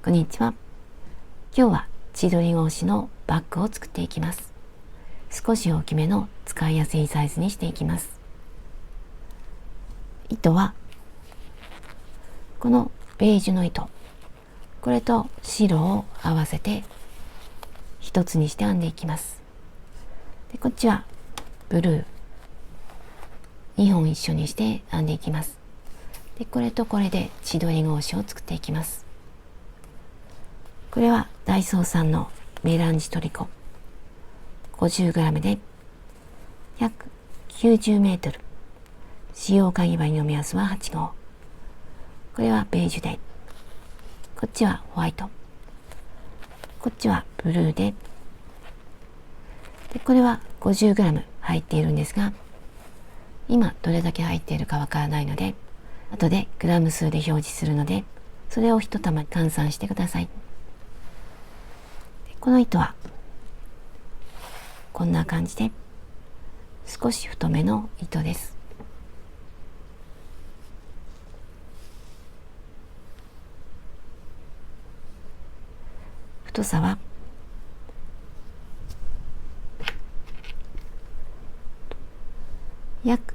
こんにちは。今日は千鳥格子のバッグを作っていきます。少し大きめの使いやすいサイズにしていきます。糸はこのベージュの糸、これと白を合わせて一つにして編んでいきます。でこっちはブルー2本一緒にして編んでいきます。でこれとこれで千鳥格子を作っていきます。これはダイソーさんのメランジトリコ 50g で約90メートル。使用かぎ針の目安は8号。これはベージュで、こっちはホワイト、こっちはブルーで、これは 50g 入っているんですが、今どれだけ入っているかわからないので、後でグラム数で表示するので、それを一玉換算してください。この糸はこんな感じで少し太めの糸です。太さは約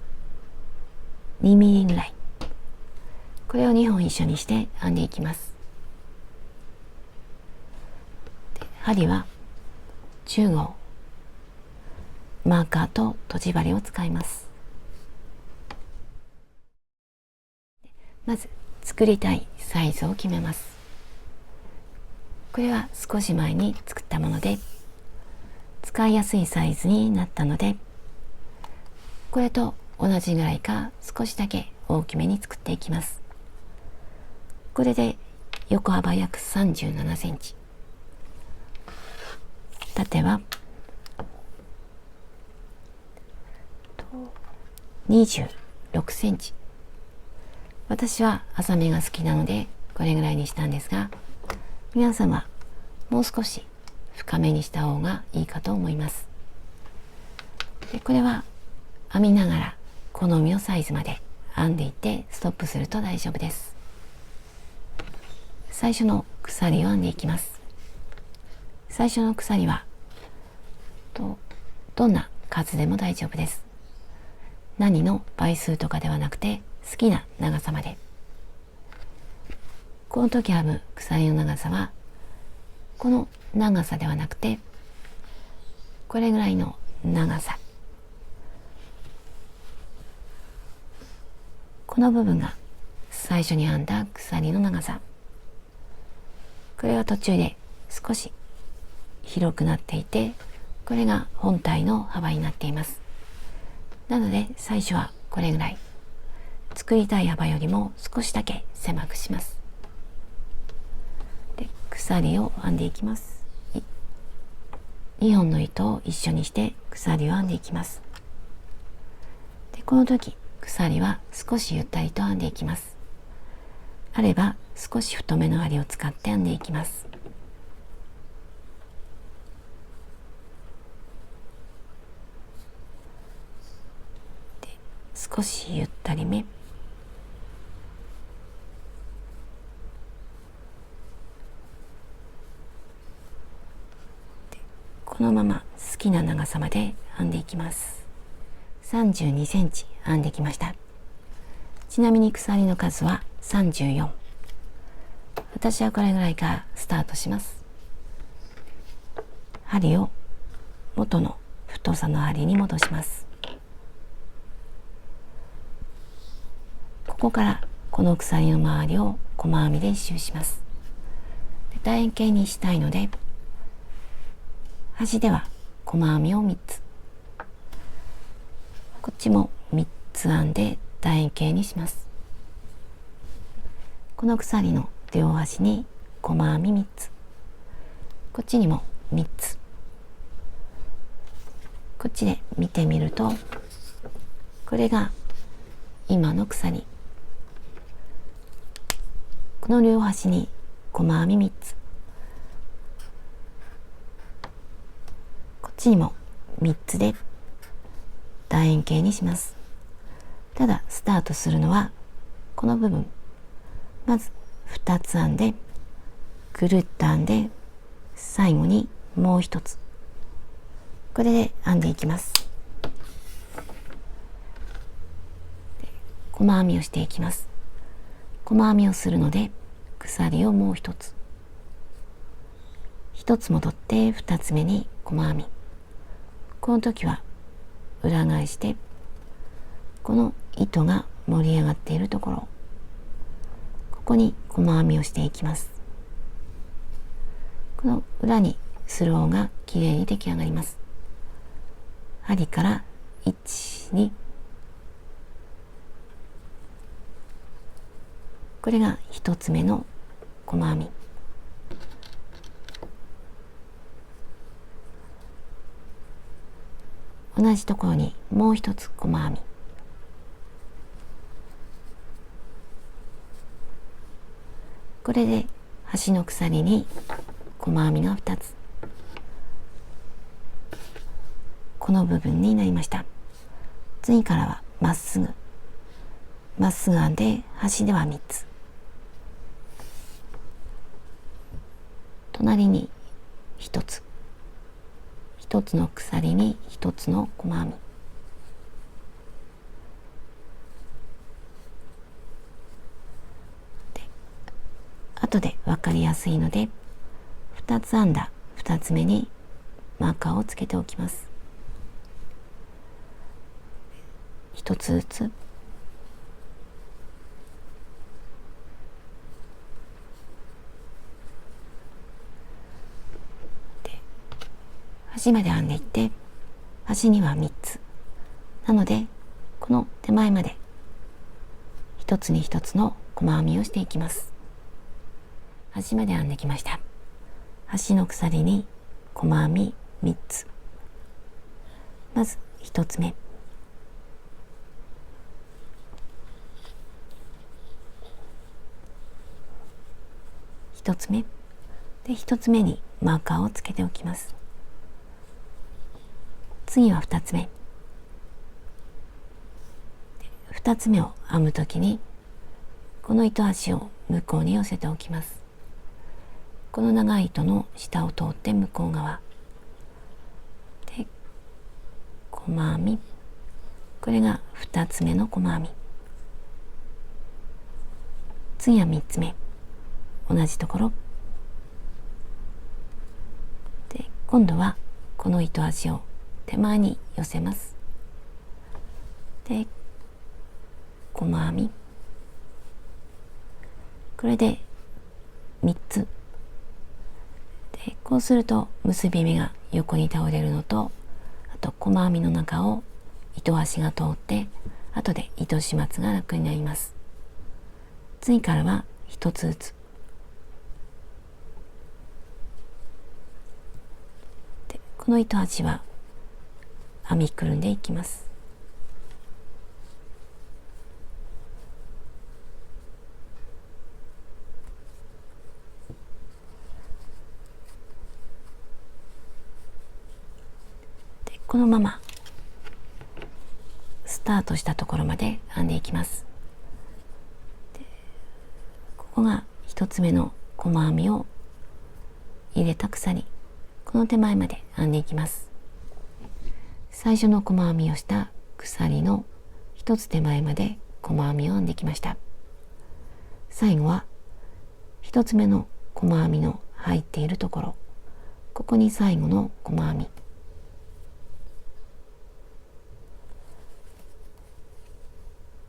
2ミリぐらい。これを2本一緒にして編んでいきます。針は10号マーカーととじ針を使います。まず作りたいサイズを決めます。これは少し前に作ったもので使いやすいサイズになったので、これと同じぐらいか少しだけ大きめに作っていきます。これで横幅約37センチ、縦は26センチ。私は浅めが好きなのでこれぐらいにしたんですが、皆さんはもう少し深めにした方がいいかと思います。でこれは編みながら好みのサイズまで編んでいってストップすると大丈夫です。最初の鎖を編んでいきます。最初の鎖はどんな数でも大丈夫です。何の倍数とかではなくて好きな長さまで。この時編む鎖の長さはこの長さではなくてこれぐらいの長さ、この部分が最初に編んだ鎖の長さ。これは途中で少し広くなっていて、これが本体の幅になっています。なので最初はこれぐらい、作りたい幅よりも少しだけ狭くします。で鎖を編んでいきます。2本の糸を一緒にして鎖を編んでいきます。でこの時鎖は少しゆったりと編んでいきます。あれば少し太めの針を使って編んでいきます。で少しゆったりめ。でこのまま好きな長さまで編んでいきます。32センチ編んできました。ちなみに鎖の数は34。私はこれぐらいからスタートします。針を元の太さの針に戻します。ここからこの鎖の周りを細編みで一周します。楕円形にしたいので端では細編みを3つ、こっちも3つ編んで楕円形にします。この鎖の両端に細編み3つ、こっちにも3つ。こっちで見てみるとこれが今の鎖。この両端に細編み3つ、こっちにも3つで楕円形にします。ただスタートするのはこの部分、まず2つ編んでぐるっと編んで、最後にもう一つ、これで編んでいきます。細編みをしていきます。細編みをするので、鎖をもう一つ、一つ戻って二つ目に細編み。この時は裏返して、この糸が盛り上がっているところ、ここに細編みをしていきます。この裏にスローがきれいに出来上がります。針から1、2、これが一つ目の細編み。同じところにもう一つ細編み。これで端の鎖に細編みが2つ、この部分になりました。次からはまっすぐ編んで、端では3つ、隣に1つ、1つの鎖に1つの細編み。後で分かりやすいので、2つ編んだ2つ目にマーカーをつけておきます。1つずつで端まで編んでいって、端には3つなので、この手前まで1つに1つの細編みをしていきます。端まで編んできました。端の鎖に細編み3つ。まず1つ目、1つ目で、1つ目にマーカーをつけておきます。次は2つ目、2つ目を編むときにこの糸端を向こうに寄せておきます。この長い糸の下を通って向こう側で細編み、これが2つ目の細編み。次は3つ目、同じところで、今度はこの糸端を手前に寄せます。で細編み、これで3つで、こうすると結び目が横に倒れるのと、あと細編みの中を糸端が通って後で糸始末が楽になります。次からは1つずつで、この糸端は編みくるんでいきます。このままスタートしたところまで編んでいきます。ここが1つ目の細編みを入れた鎖、この手前まで編んでいきます。最初の細編みをした鎖の1つ手前まで細編みを編んできました。最後は1つ目の細編みの入っているところ、ここに最後の細編み、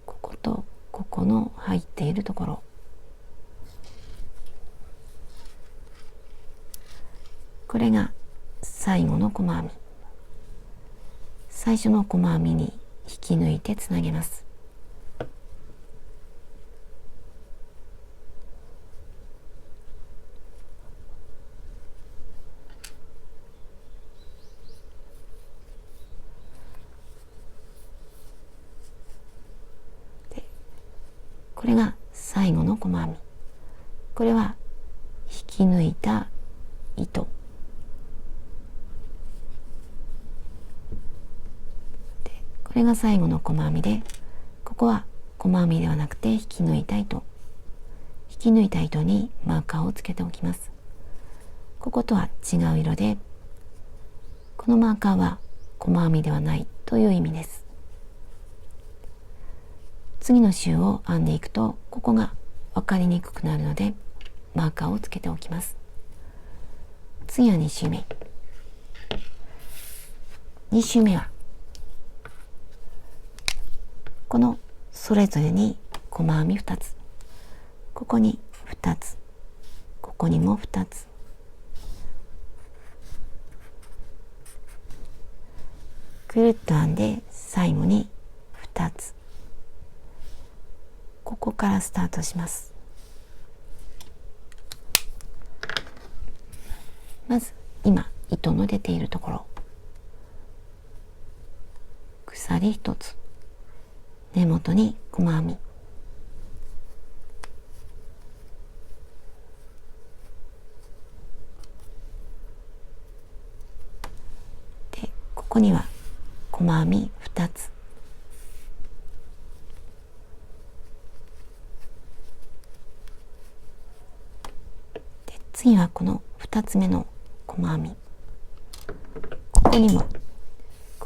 こことここの入っているところ、これが最後の細編み。最初の細編みに引き抜いてつなげます。で、これが最後の細編み。これは引き抜いた糸で、これが最後の細編みで、ここは細編みではなくて引き抜いた糸、引き抜いた糸にマーカーをつけておきます。こことは違う色で、このマーカーは細編みではないという意味です。次の周を編んでいくと、ここが分かりにくくなるのでマーカーをつけておきます。次は2周目。2周目はこのそれぞれに細編み2つ、ここに2つ、ここにも2つ、くるっと編んで最後に2つ、ここからスタートします。まず今糸の出ているところ、鎖1つ、根元に細編み、でここには細編み2つ、で次はこの2つ目の細編み、こ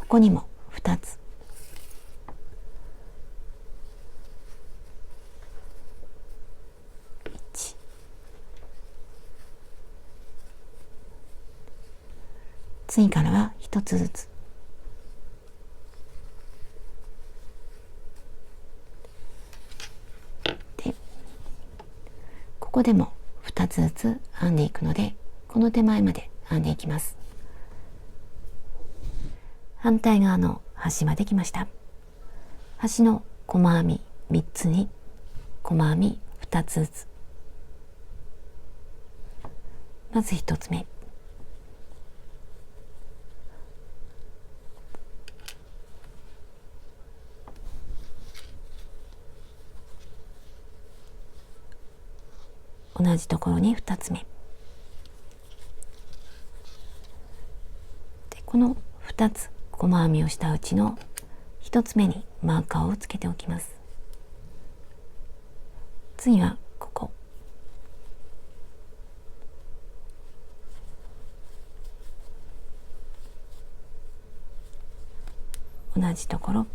こにも2つ、次からは1つずつ、でここでも2つずつ編んでいくので、この手前まで編んでいきます。反対側の端まできました。端の細編み3つに細編み2つずつ、まず1つ目、同じところに2つ目で、この2つ細編みをしたうちの1つ目にマーカーをつけておきます。次はここ、同じところ、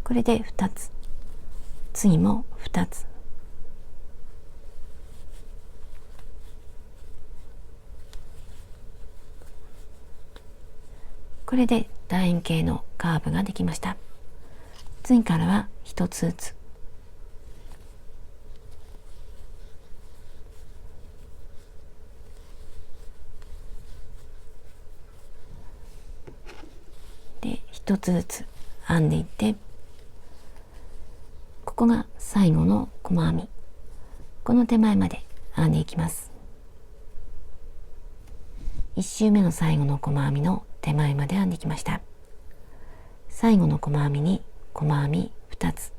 これで2つ、次も2つ、これで楕円形のカーブができました。次からは1つずつ、で1つずつ編んでいって、ここが最後の細編み、この手前まで編んでいきます。1周目の最後の細編みの手前まで編んできました。最後の細編みに細編み2つ、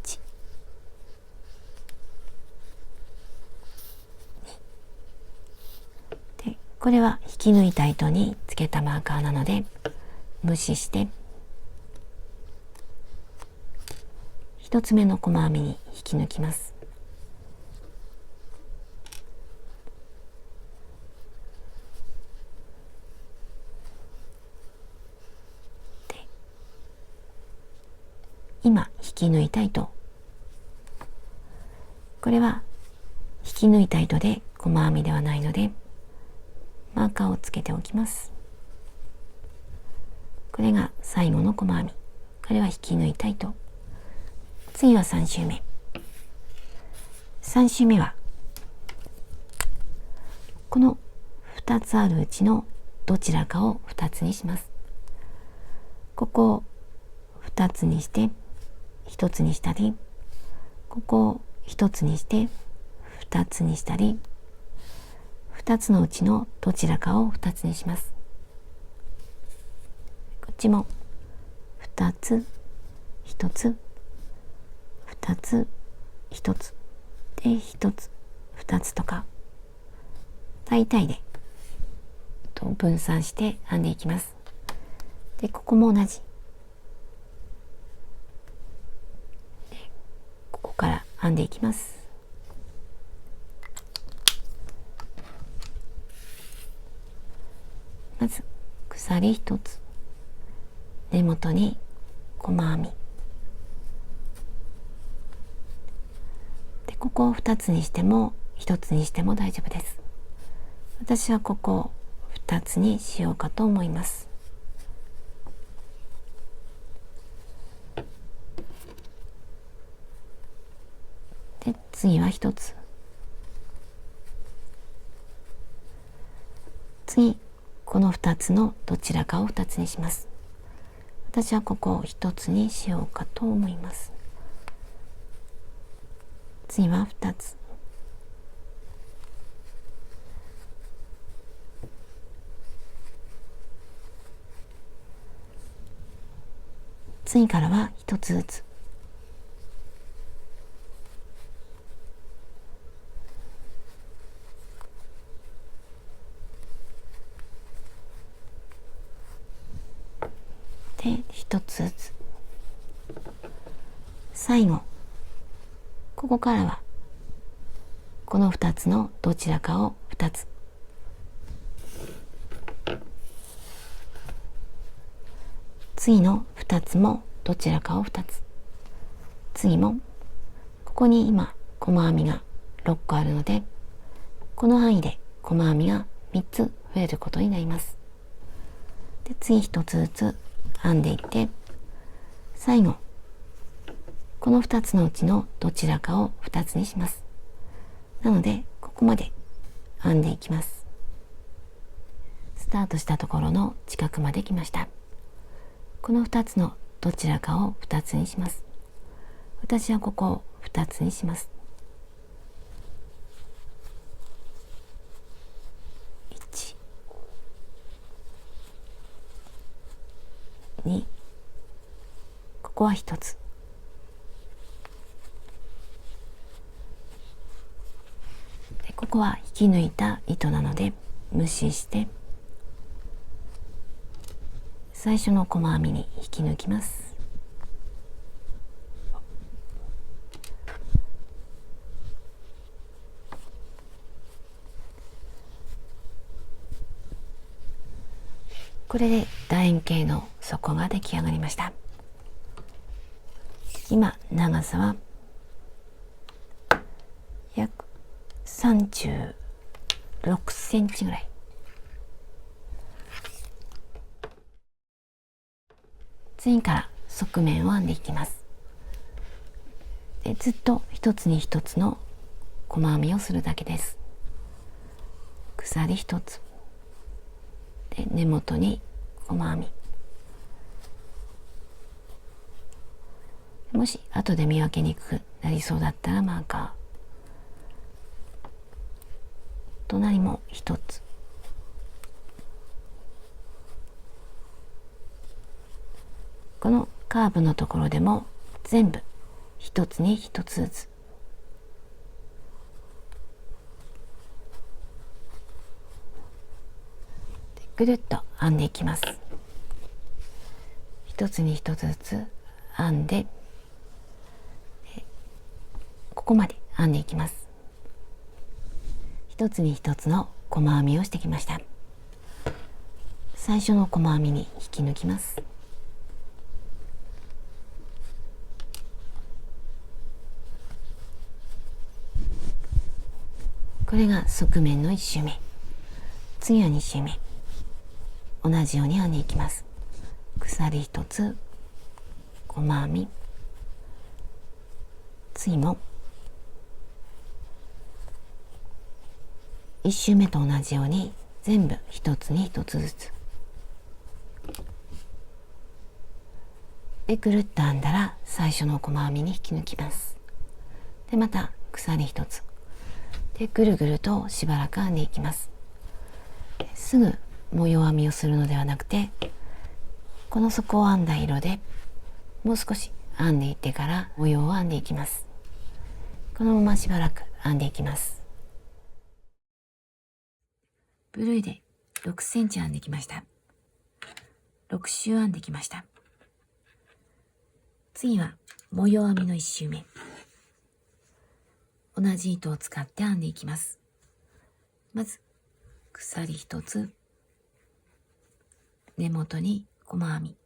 1、2で、これは引き抜いた糸につけたマーカーなので無視して1つ目の細編みに引き抜きます。今引き抜いた糸、これは引き抜いた糸で細編みではないのでマーカーをつけておきます。これが最後の細編み、これは引き抜いた糸。次は3周目。3周目はこの2つあるうちのどちらかを2つにします。ここを2つにして1つにしたり、ここを1つにして2つにしたり、2つのうちのどちらかを2つにします。こっちも2つ1つ2つ1つで1つ2つとか大体で分散して編んでいきます。でここも同じ編んでいきます。まず鎖1つ、根元に細編みで、ここを2つにしても1つにしても大丈夫です。私はここを2つにしようかと思います。で、次は1つ、次この2つのどちらかを2つにします。私はここを1つにしようかと思います。次は2つ、次からは1つずつ、で1つずつ、最後ここからはこの2つのどちらかを2つ、次の2つもどちらかを2つ、次もここに今細編みが6個あるので、この範囲で細編みが3つ増えることになります。で、次1つずつ編んでいって、最後この2つのうちのどちらかを2つにします。なのでここまで編んでいきます。スタートしたところの近くまで来ました。この2つのどちらかを2つにします。私はここを2つにします。1、2、ここは1つ、でここは引き抜いた糸なので無視して、最初の細編みに引き抜きます。これで楕円形の底が出来上がりました。今長さは約36センチぐらい。次から側面を編んでいきます。で、ずっと一つに一つの細編みをするだけです。鎖一つで、根元に細編み。もし後で見分けにくくなりそうだったらマーカー。隣も一つ。このカーブのところでも全部一つに一つずつ。ぐるっと編んでいきます。一つに一つずつ編んで、ここまで編んでいきます。一つに一つの細編みをしてきました。最初の細編みに引き抜きます。これが側面の1周目。次は2周目。同じように編んでいきます。鎖1つ、細編み。次も1周目と同じように全部1つに1つずつ。で、ぐるっと編んだら最初の細編みに引き抜きます。で、また鎖1つ。で、ぐるぐるとしばらく編んでいきます。すぐ模様編みをするのではなくて、この底を編んだ色でもう少し編んでいってから模様を編んでいきます。このまましばらく編んでいきます。ブルーで6センチ編んできました。6周編んできました。次は模様編みの1周目。同じ糸を使って編んでいきます。まず鎖1つ、根元に細編み、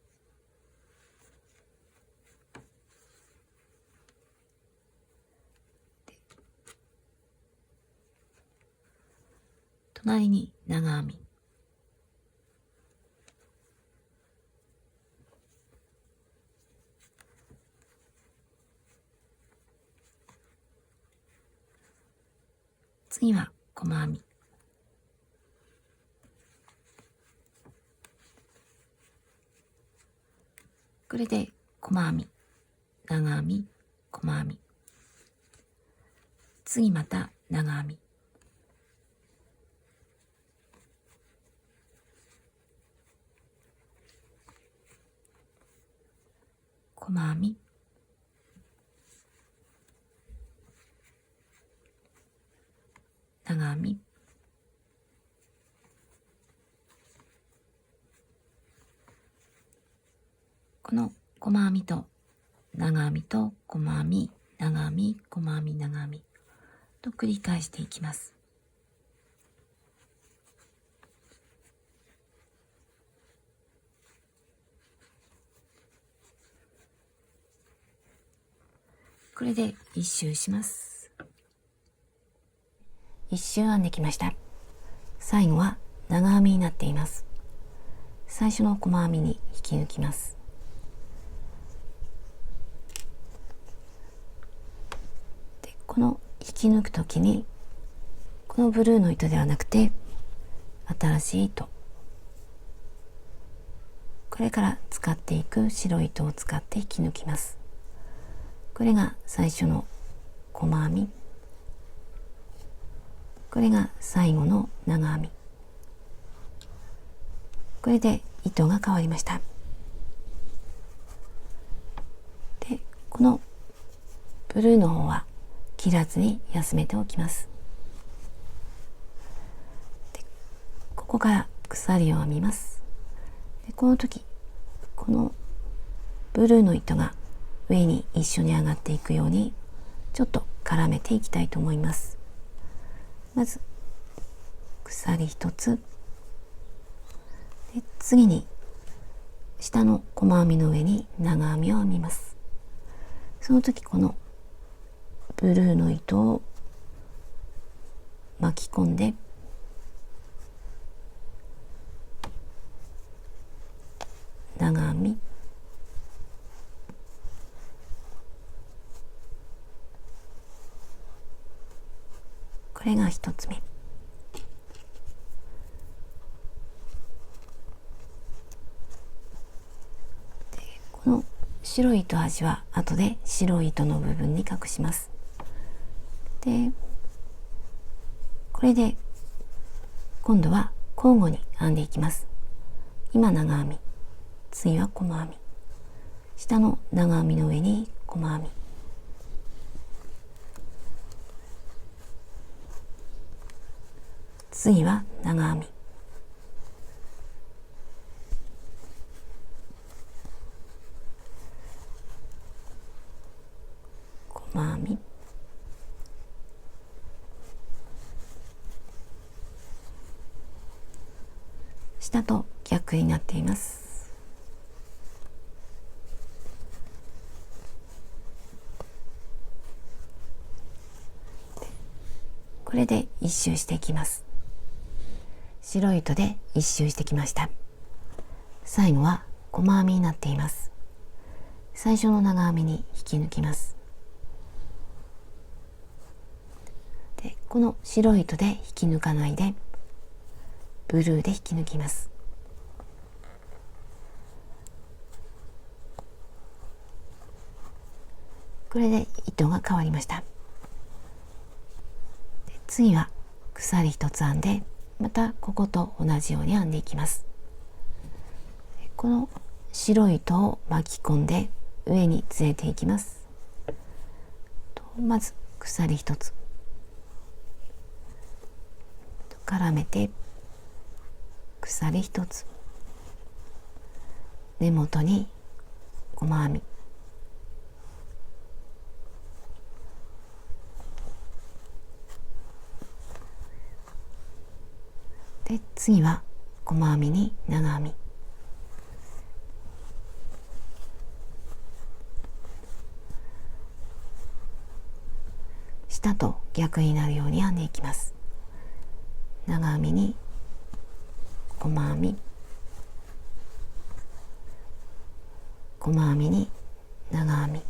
隣に長編み、次は細編み、これで細編み、長編み、細編み、次また長編み、細編み、長編み、この細編みと長編みと細編み、長編み、細編み、長編みと繰り返していきます。これで一周します。一周編んできました。最後は長編みになっています。最初の細編みに引き抜きます。で、この引き抜くときにこのブルーの糸ではなくて新しい糸、これから使っていく白い糸を使って引き抜きます。これが最初の細編み、これが最後の長編み。これで糸が変わりました。で、このブルーの方は切らずに休めておきます。で、ここから鎖を編みます。で、この時このブルーの糸が上に一緒に上がっていくようにちょっと絡めていきたいと思います。まず鎖1つで、次に下の細編みの上に長編みを編みます。その時このブルーの糸を巻き込んで長編み、これが1つ目。この白い糸端は後で白い糸の部分に隠します。で、これで今度は交互に編んでいきます。今長編み、次は細編み、下の長編みの上に細編み、次は長編み、細編み、下と逆になっています。これで一周していきます。白い糸で一周してきました。最後は細編みになっています。最初の長編みに引き抜きます。で、この白い糸で引き抜かないでブルーで引き抜きます。これで糸が変わりました。で、次は鎖1つ編んでまたここと同じように編んでいきます。この白い糸を巻き込んで上に連れていきます。まず鎖1つ絡めて鎖1つ、根元に細編み、次は細編みに長編み、下と逆になるように編んでいきます。長編みに細編み、細編みに長編み、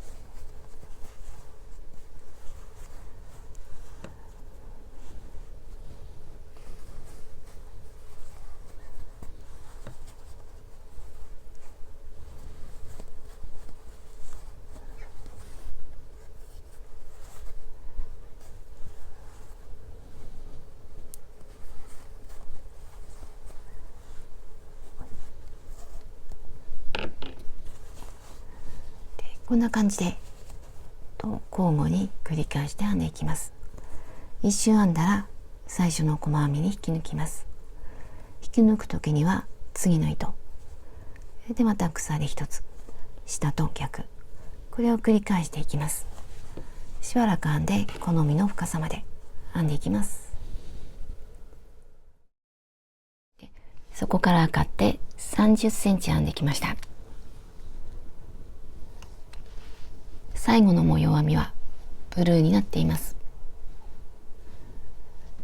こんな感じで交互に繰り返して編んでいきます。一周編んだら最初の細編みに引き抜きます。引き抜く時には次の糸でまた鎖一つ、下と逆、これを繰り返していきます。しばらく編んで好みの深さまで編んでいきます。そこから測って30センチ編んできました。最後の模様編みはブルーになっています。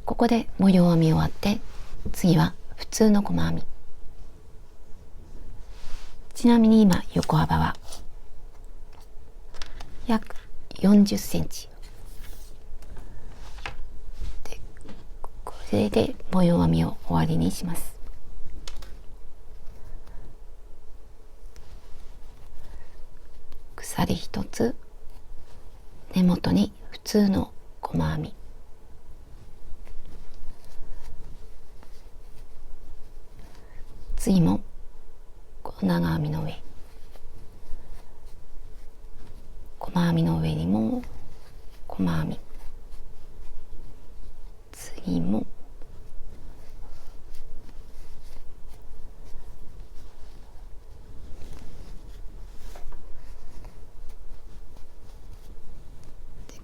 ここで模様編み終わって、次は普通の細編み。ちなみに今横幅は約40センチで、これで模様編みを終わりにします。鎖一つ、根元に普通の細編み、次もこの長編みの上、細編みの上にも細編み、次も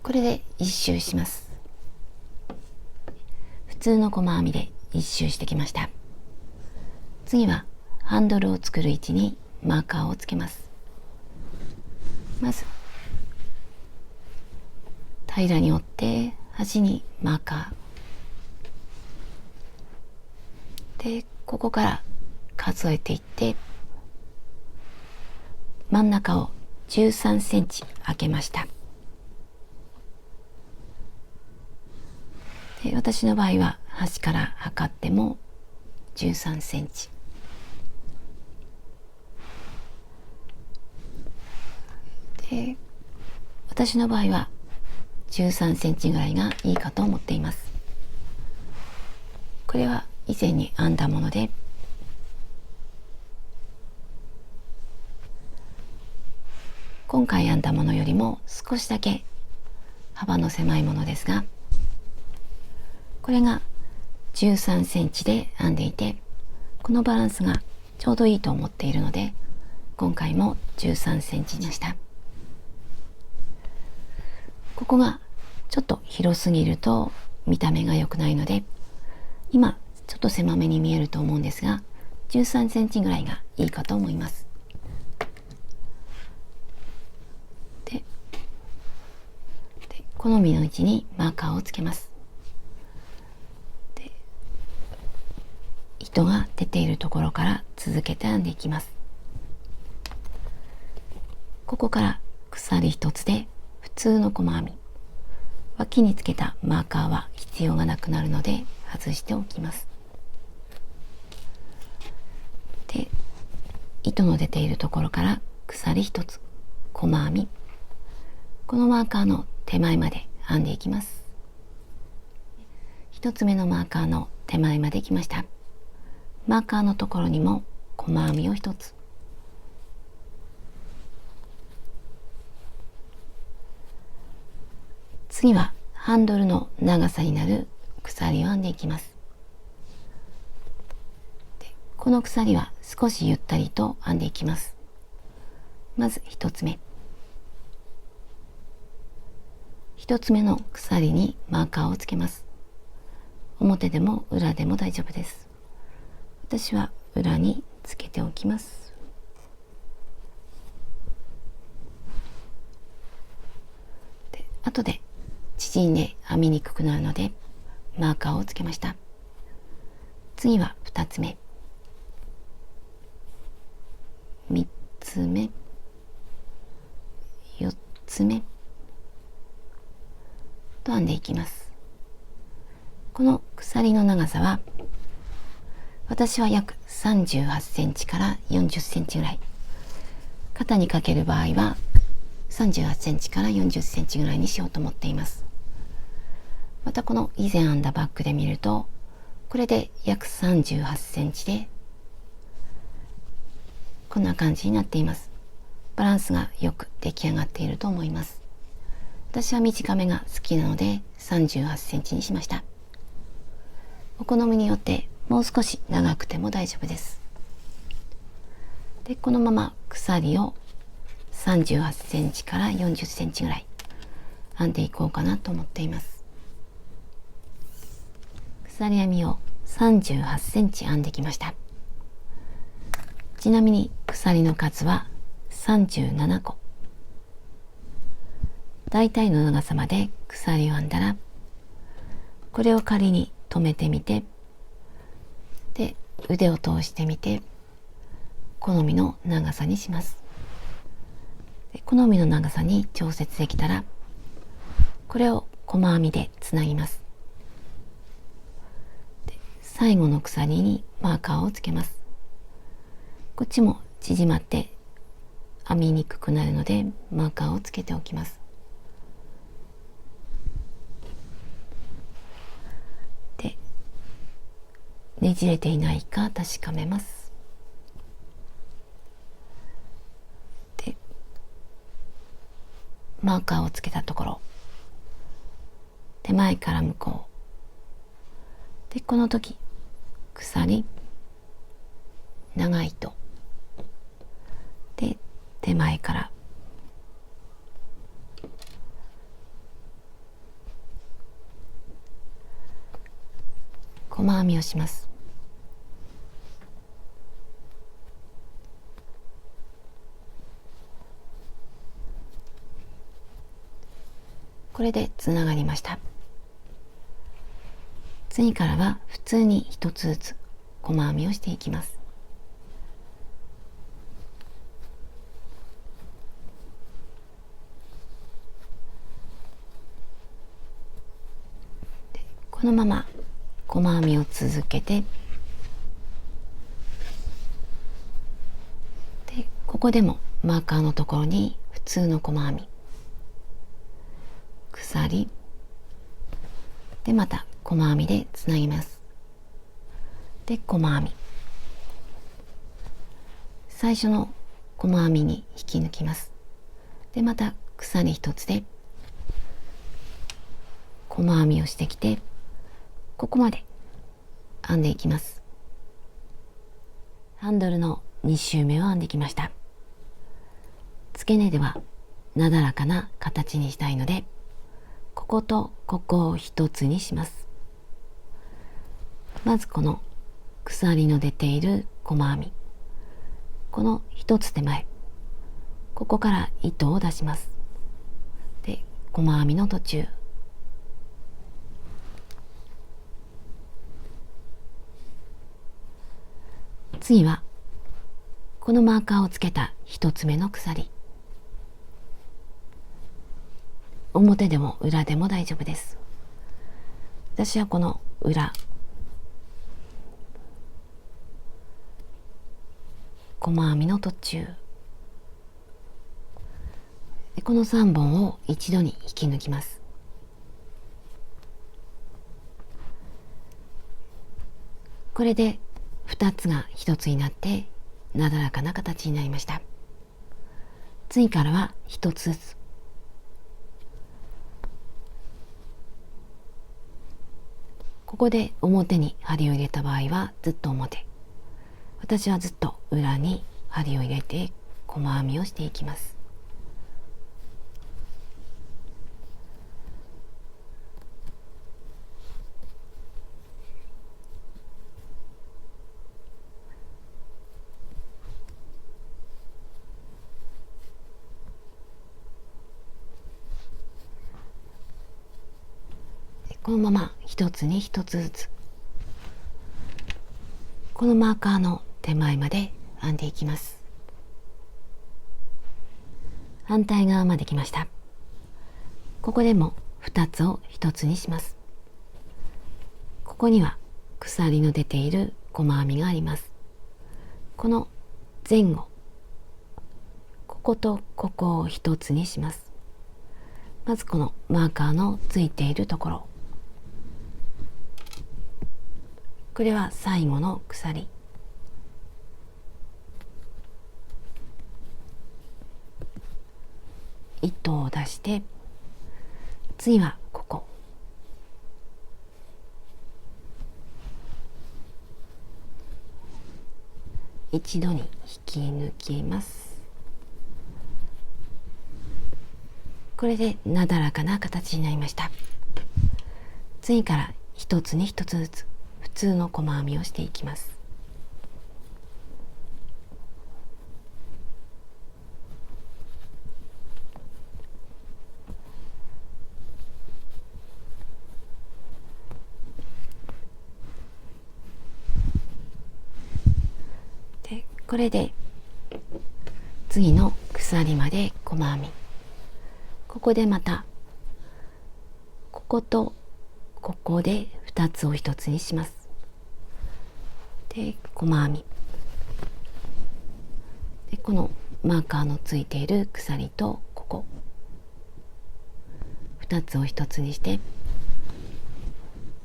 これで一周します。普通の細編みで一周してきました。次はハンドルを作る位置にマーカーをつけます。まず平らに折って端にマーカーで、ここから数えていって真ん中を13センチ開けました。で、私の場合は端から測っても13センチで、私の場合は13センチぐらいがいいかと思っています。これは以前に編んだもので、今回編んだものよりも少しだけ幅の狭いものですが、これが13センチで編んでいて、このバランスがちょうどいいと思っているので、今回も13センチにした。ここがちょっと広すぎると見た目が良くないので、今ちょっと狭めに見えると思うんですが、13センチぐらいがいいかと思います。で、好みの位置にマーカーをつけます。で、糸が出ているところから続けて編んでいきます。ここから鎖一つで普通の細編み、脇につけたマーカーは必要がなくなるので外しておきます。で、糸の出ているところから鎖一つ細編み、このマーカーの手前まで編んでいきます。一つ目のマーカーの手前まで来ました。マーカーのところにも細編みを一つ、次はハンドルの長さになる鎖を編んでいきます。で、この鎖は少しゆったりと編んでいきます。まず一つ目、一つ目の鎖にマーカーをつけます。表でも裏でも大丈夫です。私は裏につけておきます。で、後で縮んで編みにくくなるのでマーカーをつけました。次は2つ目、3つ目、4つ目と編んでいきます。この鎖の長さは私は約38センチから40センチぐらい、肩にかける場合は38センチから40センチぐらいにしようと思っています。またこの以前編んだバッグで見ると、これで約38センチでこんな感じになっています。バランスがよく出来上がっていると思います。私は短めが好きなので38センチにしました。お好みによってもう少し長くても大丈夫です。で、このまま鎖を38センチから40センチぐらい編んでいこうかなと思っています。鎖編みを38センチ編んできました。ちなみに鎖の数は37個。大体の長さまで鎖を編んだら、これを仮に留めてみて、で、腕を通してみて、好みの長さにします。で、好みの長さに調節できたら、これを細編みでつなぎます。で、最後の鎖にマーカーをつけます。こっちも縮まって編みにくくなるのでマーカーをつけておきます。で、ねじれていないか確かめます。で、マーカーをつけたところ、手前から向こうで、この時鎖、長い糸で、手前から細編みをします。これでつながりました。次からは普通に一つずつ細編みをしていきます。このまま細編みを続けて、で、ここでもマーカーのところに普通の細編み、鎖で、また細編みでつなぎます。で、細編み、最初の細編みに引き抜きます。で、また鎖一つで細編みをしてきて、ここまで編んでいきます。ハンドルの2周目を編んできました。付け根ではなだらかな形にしたいので、こことここを一つにします。まずこの鎖の出ている細編み、この一つ手前、ここから糸を出します。で、細編みの途中、次はこのマーカーをつけた一つ目の鎖、表でも裏でも大丈夫です。私はこの裏、細編みの途中で、この3本を一度に引き抜きます。これで2つが1つになってなだらかな形になりました。次からは1つずつ、ここで表に針を入れた場合はずっと表、私はずっと裏に針を入れて細編みをしていきます。このまま一つに一つずつこのマーカーの手前まで編んでいきます。反対側まで来ました。ここでも2つを1つにします。ここには鎖の出ている細編みがあります。この前後、こことここを1つにします。まずこのマーカーのついているところ、これは最後の鎖。糸を出して、次はここ。一度に引き抜きます。これでなだらかな形になりました。次から一つに一つずつ普通の細編みをしていきます。で、これで次の鎖まで細編み。ここでまたこことここで2つを1つにします。で、細編みで、このマーカーのついている鎖とここ2つを1つにして、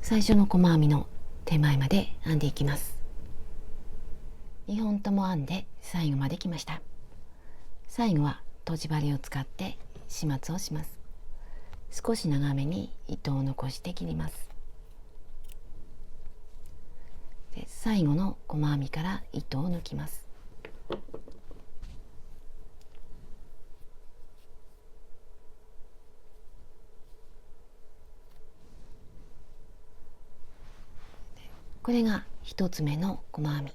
最初の細編みの手前まで編んでいきます。2本とも編んで最後まで来ました。最後はとじ針を使って始末をします。少し長めに糸を残して切ります。で、最後の細編みから糸を抜きます。これが1つ目の細編み。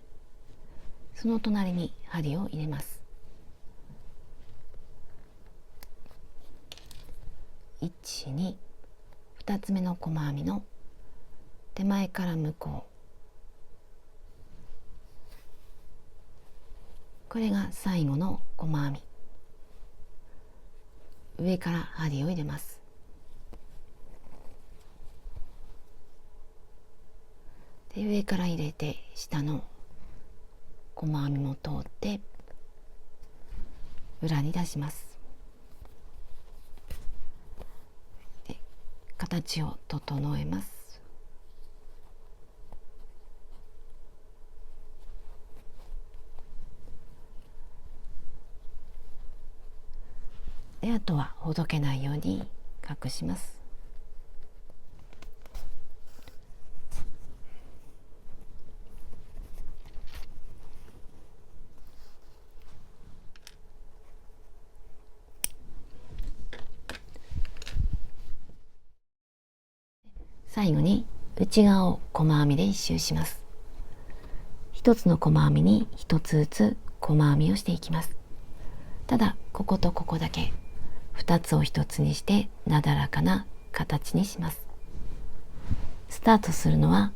その隣に針を入れます。1、2、2つ目の細編みの手前から向こう、これが最後の細編み。上から針を入れます。で、上から入れて下の細編みも通って裏に出します。で、形を整えます。で、あとはほどけないように隠します。最後に内側を細編みで一周します。一つの細編みに一つずつ細編みをしていきます。ただこことここだけ2つを1つにしてなだらかな形にします。スタートするのは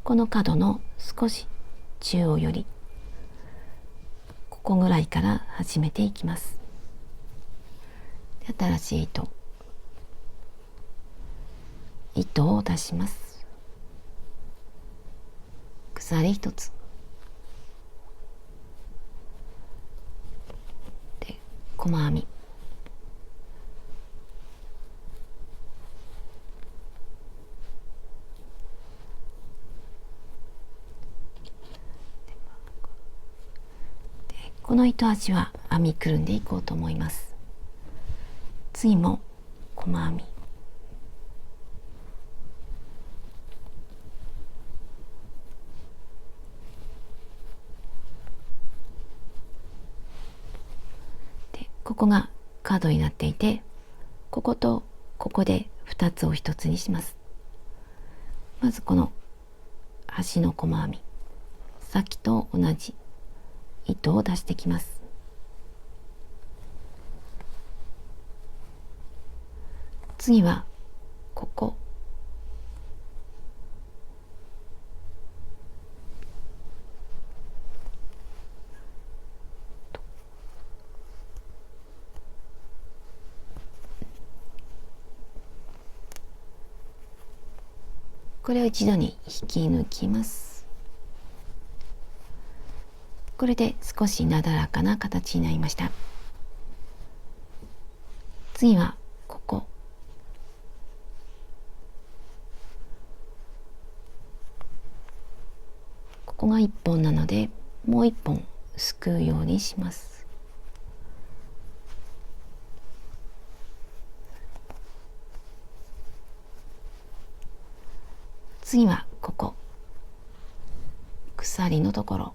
この角の少し中央よりここぐらいから始めていきます。新しい糸を出します。鎖1つで細編み、この糸端は編みくるんでいこうと思います。次も細編み、でここが角になっていて、こことここで2つを1つにします。まずこの端の細編み、さっきと同じ糸を出してきます。次はこここれを一度に引き抜きます。これで少しなだらかな形になりました。次はここ。ここが1本なので、もう1本すくうようにします。次はここ、鎖のところ。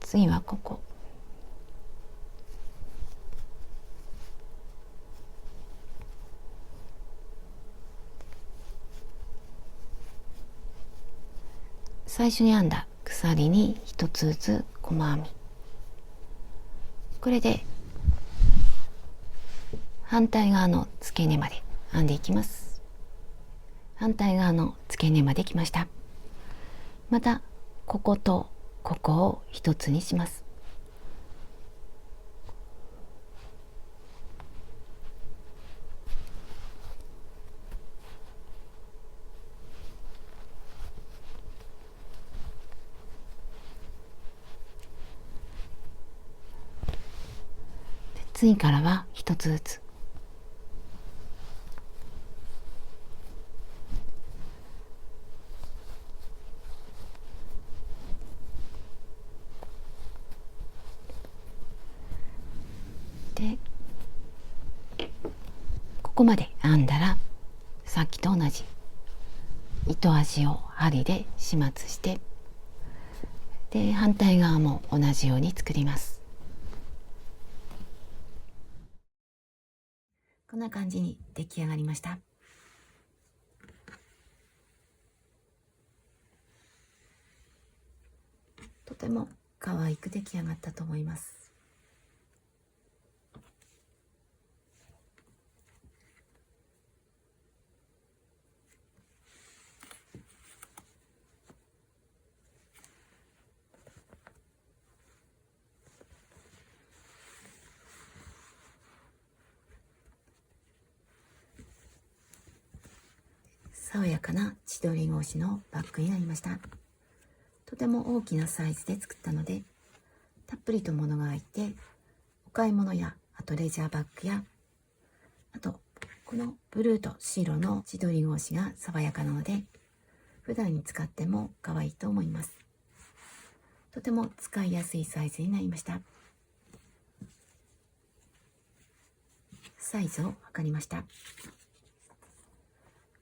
次はここ。最初に編んだ鎖に一つずつ細編み。これで反対側の付け根まで編んでいきます。反対側の付け根まで来ました。またこことここを一つにします。次からは一つずつ。で、ここまで編んだら、さっきと同じ糸端を針で始末して、で反対側も同じように作ります。こんな感じに出来上がりました。とても可愛く出来上がったと思います。爽やかな千鳥格子のバッグになりました。とても大きなサイズで作ったので、たっぷりと物が入って、お買い物や、あとレジャーバッグや、あとこのブルーと白の千鳥格子が爽やかなので、普段に使っても可愛いと思います。とても使いやすいサイズになりました。サイズを測りました。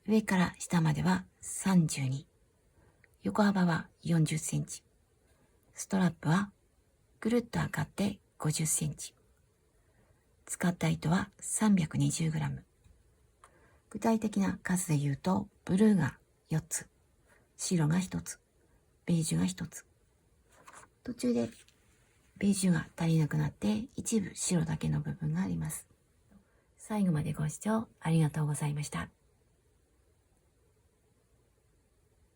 上から下までは32、横幅は40センチ、ストラップはぐるっと測って50センチ、使った糸は 320g。 具体的な数で言うと、ブルーが4つ、白が1つ、ベージュが1つ。途中でベージュが足りなくなって一部白だけの部分があります。最後までご視聴ありがとうございました。